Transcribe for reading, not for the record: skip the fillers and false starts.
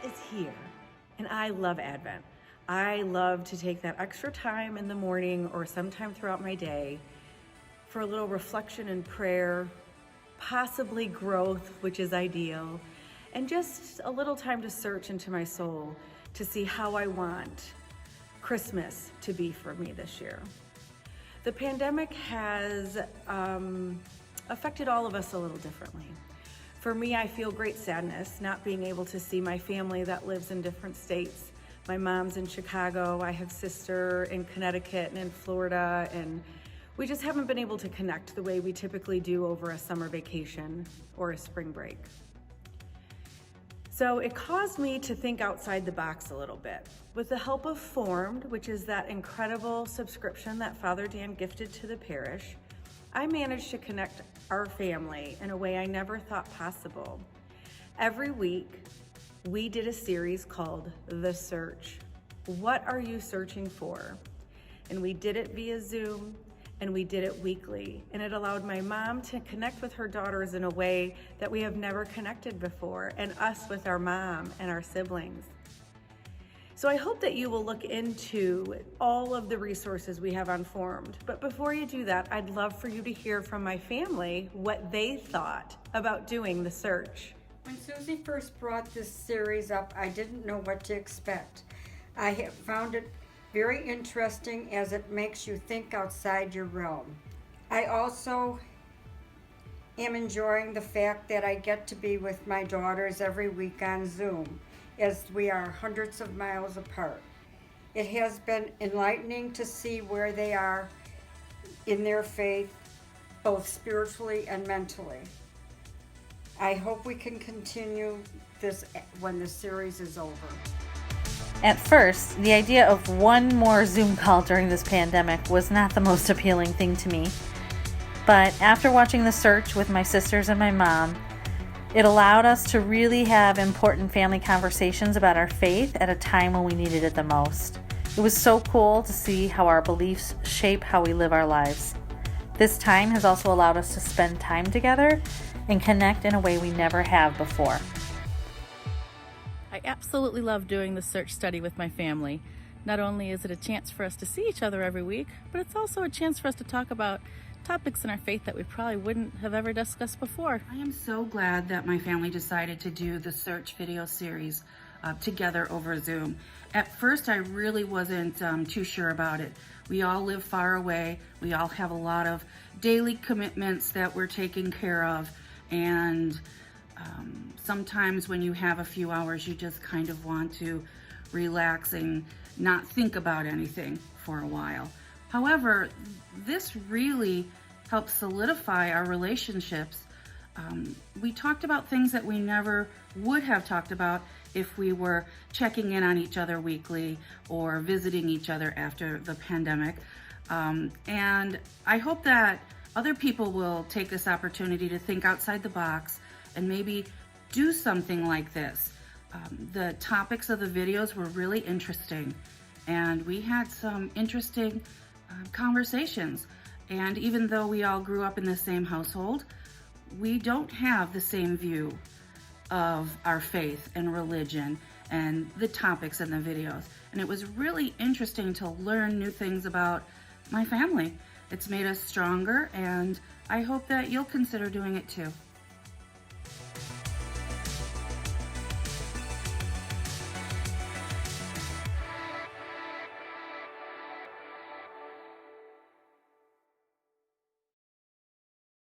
Advent is here, and I love Advent. I love to take that extra time in the morning or sometime throughout my day for a little reflection and prayer, possibly growth, which is ideal, and just a little time to search into my soul to see how I want Christmas to be for me this year. The pandemic has affected all of us a little differently. For me, I feel great sadness not being able to see my family that lives in different states. My mom's in Chicago, I have sister in Connecticut and in Florida, and we just haven't been able to connect the way we typically do over a summer vacation or a spring break. So it caused me to think outside the box a little bit. With the help of Formed, which is that incredible subscription that Father Dan gifted to the parish, I managed to connect our family in a way I never thought possible. Every week, we did a series called The Search. What are you searching for? And we did it via Zoom, and we did it weekly. And it allowed my mom to connect with her daughters in a way that we have never connected before, and us with our mom and our siblings. So I hope that you will look into all of the resources we have on Formed. But before you do that, I'd love for you to hear from my family what they thought about doing The Search. When Susie first brought this series up, I didn't know what to expect. I have found it very interesting as it makes you think outside your realm. I also am enjoying the fact that I get to be with my daughters every week on Zoom, as we are hundreds of miles apart. It has been enlightening to see where they are in their faith, both spiritually and mentally. I hope we can continue this when the series is over. At first, the idea of one more Zoom call during this pandemic was not the most appealing thing to me. But after watching The Search with my sisters and my mom, it allowed us to really have important family conversations about our faith at a time when we needed it the most. It was so cool to see how our beliefs shape how we live our lives. This time has also allowed us to spend time together and connect in a way we never have before. I absolutely love doing the search study with my family. Not only is it a chance for us to see each other every week, but it's also a chance for us to talk about topics in our faith that we probably wouldn't have ever discussed before. I am so glad that my family decided to do the Search video series together over Zoom. At first, I really wasn't too sure about it. We all live far away. We all have a lot of daily commitments that we're taking care of. And sometimes when you have a few hours, you just kind of want to relax and not think about anything for a while. However, this really helps solidify our relationships. We talked about things that we never would have talked about if we were checking in on each other weekly or visiting each other after the pandemic. And I hope that other people will take this opportunity to think outside the box and maybe do something like this. The topics of the videos were really interesting, and we had some interesting conversations. And even though we all grew up in the same household, we don't have the same view of our faith and religion and the topics in the videos. And it was really interesting to learn new things about my family. It's made us stronger, and I hope that you'll consider doing it too.